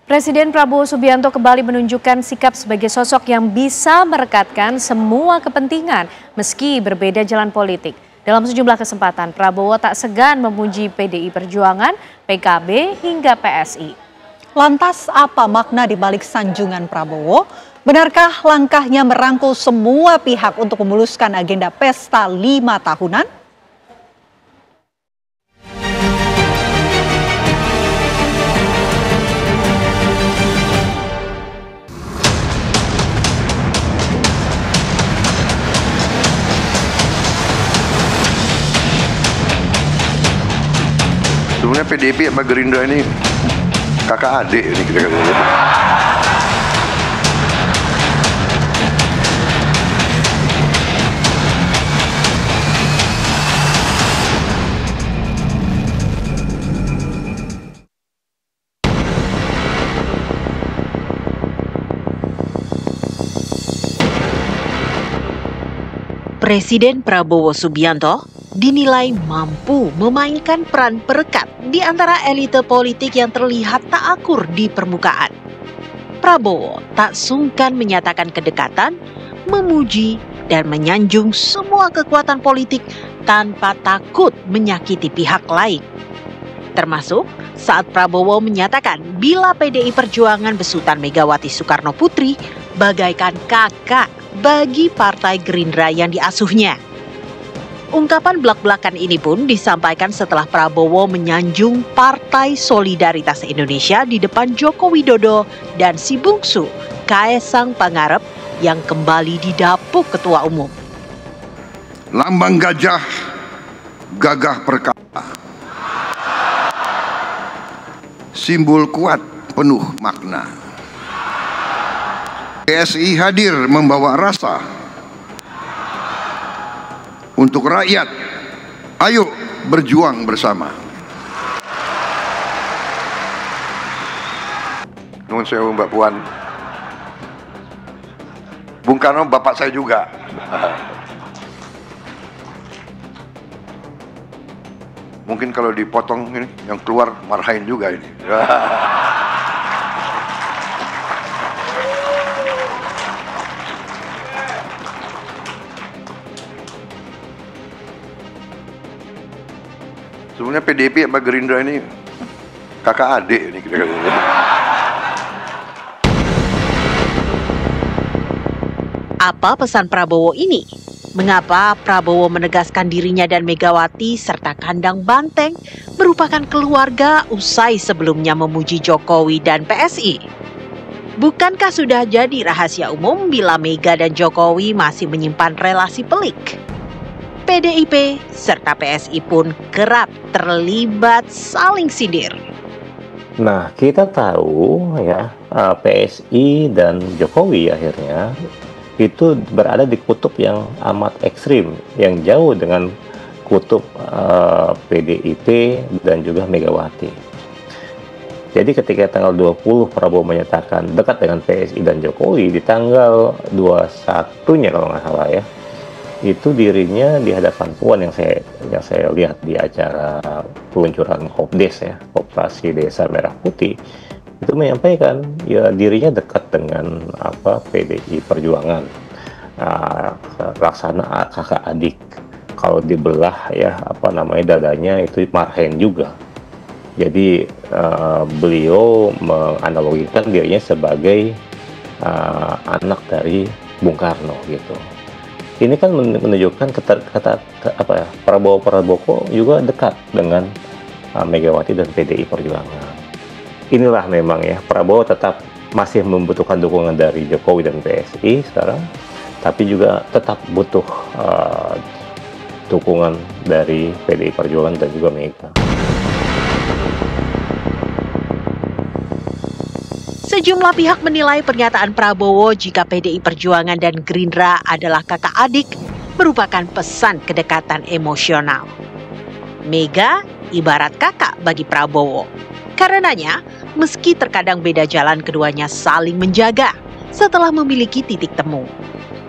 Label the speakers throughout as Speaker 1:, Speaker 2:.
Speaker 1: Presiden Prabowo Subianto kembali menunjukkan sikap sebagai sosok yang bisa merekatkan semua kepentingan meski berbeda jalan politik. Dalam sejumlah kesempatan, Prabowo tak segan memuji PDI Perjuangan, PKB, hingga PSI.
Speaker 2: Lantas apa makna di balik sanjungan Prabowo? Benarkah langkahnya merangkul semua pihak untuk memuluskan agenda pesta 5 tahunan?
Speaker 3: Sebenarnya PDIP sama Gerindra ini kakak adik ini kita kata.
Speaker 4: Presiden Prabowo Subianto dinilai mampu memainkan peran perekat di antara elite politik yang terlihat tak akur di permukaan. Prabowo tak sungkan menyatakan kedekatan, memuji, dan menyanjung semua kekuatan politik tanpa takut menyakiti pihak lain. Termasuk saat Prabowo menyatakan bila PDI Perjuangan besutan Megawati Soekarno Putri bagaikan kakak bagi Partai Gerindra yang diasuhnya. Ungkapan belak-belakan ini pun disampaikan setelah Prabowo menyanjung Partai Solidaritas Indonesia di depan Joko Widodo dan si bungsu Kaesang Pangarep yang kembali didapuk Ketua Umum.
Speaker 3: Lambang gajah, gagah perkasa. Simbol kuat, penuh makna. PSI hadir membawa rasa untuk rakyat. Ayo berjuang bersama. Nuhun sewu Mbak Puan. Bung Karno bapak saya juga. Mungkin kalau dipotong ini yang keluar marahin juga ini. Sebenarnya PDIP sama Gerindra ini kakak adik ini kita kata.
Speaker 4: Apa pesan Prabowo ini? Mengapa Prabowo menegaskan dirinya dan Megawati serta kandang banteng merupakan keluarga usai sebelumnya memuji Jokowi dan PSI? Bukankah sudah jadi rahasia umum bila Mega dan Jokowi masih menyimpan relasi pelik? PDIP serta PSI pun kerap terlibat saling sindir.
Speaker 5: Nah, kita tahu ya PSI dan Jokowi akhirnya itu berada di kutub yang amat ekstrim, yang jauh dengan kutub PDIP dan juga Megawati. Jadi ketika tanggal 20 Prabowo menyatakan dekat dengan PSI dan Jokowi, di tanggal 21-nya kalau nggak salah ya, itu dirinya di hadapan Puan yang saya lihat di acara peluncuran Hopdes ya, Operasi Desa Merah Putih, itu menyampaikan ya dirinya dekat dengan PDI Perjuangan, laksana kakak adik. Kalau dibelah ya dadanya itu marahin juga. Jadi beliau menganalogikan dirinya sebagai anak dari Bung Karno gitu. Ini kan menunjukkan Prabowo juga dekat dengan Megawati dan PDI Perjuangan. Inilah memang ya, Prabowo tetap masih membutuhkan dukungan dari Jokowi dan PSI sekarang, tapi juga tetap butuh dukungan dari PDI Perjuangan dan juga Mega.
Speaker 4: Sejumlah pihak menilai pernyataan Prabowo jika PDI Perjuangan dan Gerindra adalah kakak adik merupakan pesan kedekatan emosional. Mega ibarat kakak bagi Prabowo. Karenanya, meski terkadang beda jalan, keduanya saling menjaga setelah memiliki titik temu.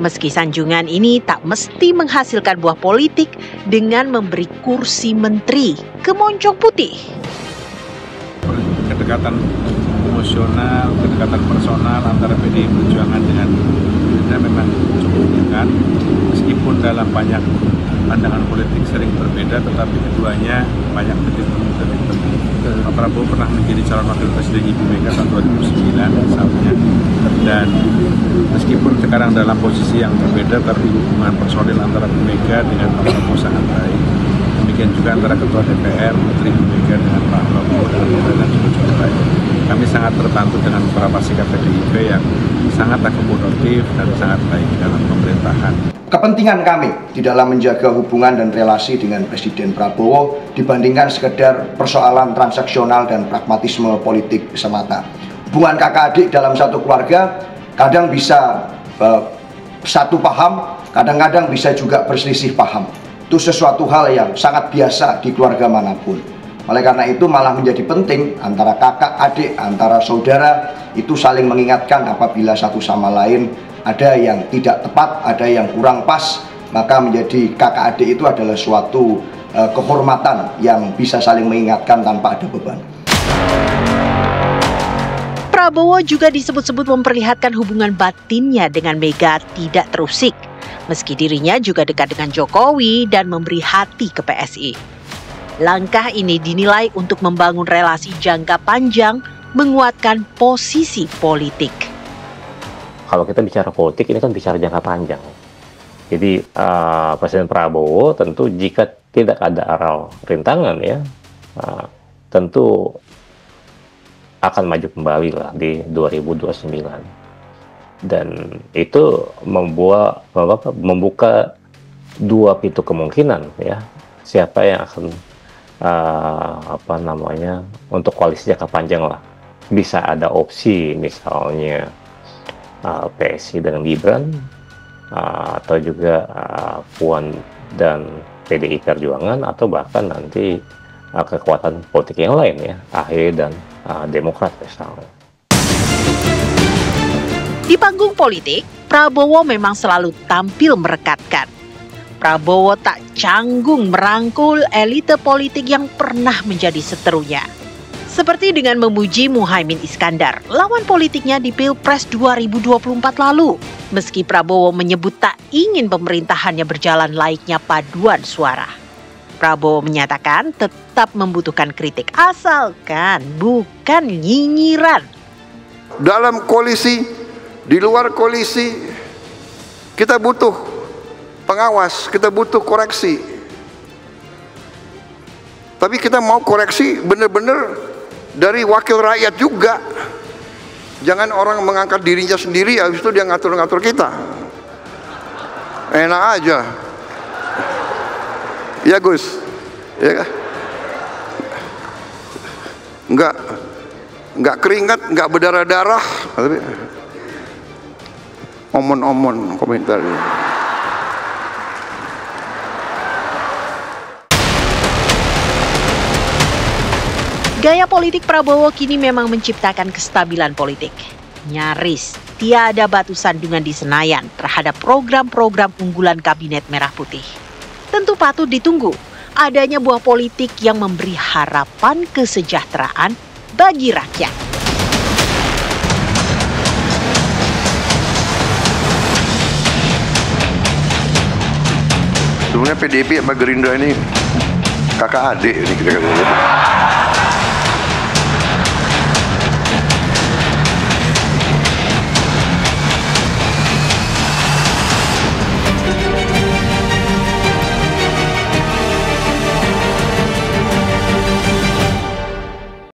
Speaker 4: Meski sanjungan ini tak mesti menghasilkan buah politik dengan memberi kursi menteri ke Moncong Putih.
Speaker 6: Kedekatan emosional, kedekatan personal antara PDI Perjuangan dengan Gerindra memang cukup dekat. Meskipun dalam banyak pandangan politik sering berbeda, tetapi keduanya banyak titik temu. Pak Prabowo pernah menjadi calon wakil presiden Ibu Mega tahun 2009 misalnya, dan meskipun sekarang dalam posisi yang berbeda, tapi hubungan personil antara Bu Mega dengan Pak Prabowo sangat baik. Demikian juga antara Ketua DPR, Menteri Bu Mega dengan Pak Prabowo dan juga cukup baik. Kami sangat terbantu dengan beberapa sikap PDIP yang sangat akomodatif dan sangat baik dalam pemerintahan.
Speaker 7: Kepentingan kami di dalam menjaga hubungan dan relasi dengan Presiden Prabowo dibandingkan sekedar persoalan transaksional dan pragmatisme politik semata. Hubungan kakak adik dalam satu keluarga kadang bisa satu paham, kadang-kadang bisa juga berselisih paham. Itu sesuatu hal yang sangat biasa di keluarga manapun. Oleh karena itu malah menjadi penting antara kakak adik, antara saudara itu saling mengingatkan apabila satu sama lain ada yang tidak tepat, ada yang kurang pas, maka menjadi kakak adik itu adalah suatu kehormatan yang bisa saling mengingatkan tanpa ada beban.
Speaker 4: Prabowo juga disebut-sebut memperlihatkan hubungan batinnya dengan Mega tidak terusik, meski dirinya juga dekat dengan Jokowi dan memberi hati ke PSI. Langkah ini dinilai untuk membangun relasi jangka panjang, menguatkan posisi politik.
Speaker 5: Kalau kita bicara politik, ini kan bicara jangka panjang. Jadi Presiden Prabowo tentu jika tidak ada aral rintangan ya, tentu akan maju kembali lah di 2029. Dan itu membuka dua pintu kemungkinan ya, siapa yang akan untuk koalisi jangka panjang lah. Bisa ada opsi misalnya PSI dengan Gibran, atau juga Puan dan PDI Perjuangan, atau bahkan nanti kekuatan politik yang lain ya, AHY dan Demokrat misalnya.
Speaker 4: Di panggung politik, Prabowo memang selalu tampil merekatkan. Prabowo tak canggung merangkul elite politik yang pernah menjadi seterunya. Seperti dengan memuji Muhaimin Iskandar, lawan politiknya di Pilpres 2024 lalu. Meski Prabowo menyebut tak ingin pemerintahannya berjalan layaknya paduan suara. Prabowo menyatakan tetap membutuhkan kritik asalkan bukan nyinyiran.
Speaker 3: Dalam koalisi, di luar koalisi, kita butuh pengawas, kita butuh koreksi. Tapi kita mau koreksi benar-benar dari wakil rakyat juga. Jangan orang mengangkat dirinya sendiri, habis itu dia ngatur-ngatur kita. Enak aja. Ya Gus, ya kan? Nggak keringat, nggak berdarah-darah, tapi omon-omon komentar.
Speaker 4: Gaya politik Prabowo kini memang menciptakan kestabilan politik. Nyaris tiada batu sandungan di Senayan terhadap program-program unggulan Kabinet Merah Putih. Tentu patut ditunggu adanya buah politik yang memberi harapan kesejahteraan bagi rakyat.
Speaker 3: Sebenarnya PDIP sama Gerindra ini kakak adik ini kita katakan.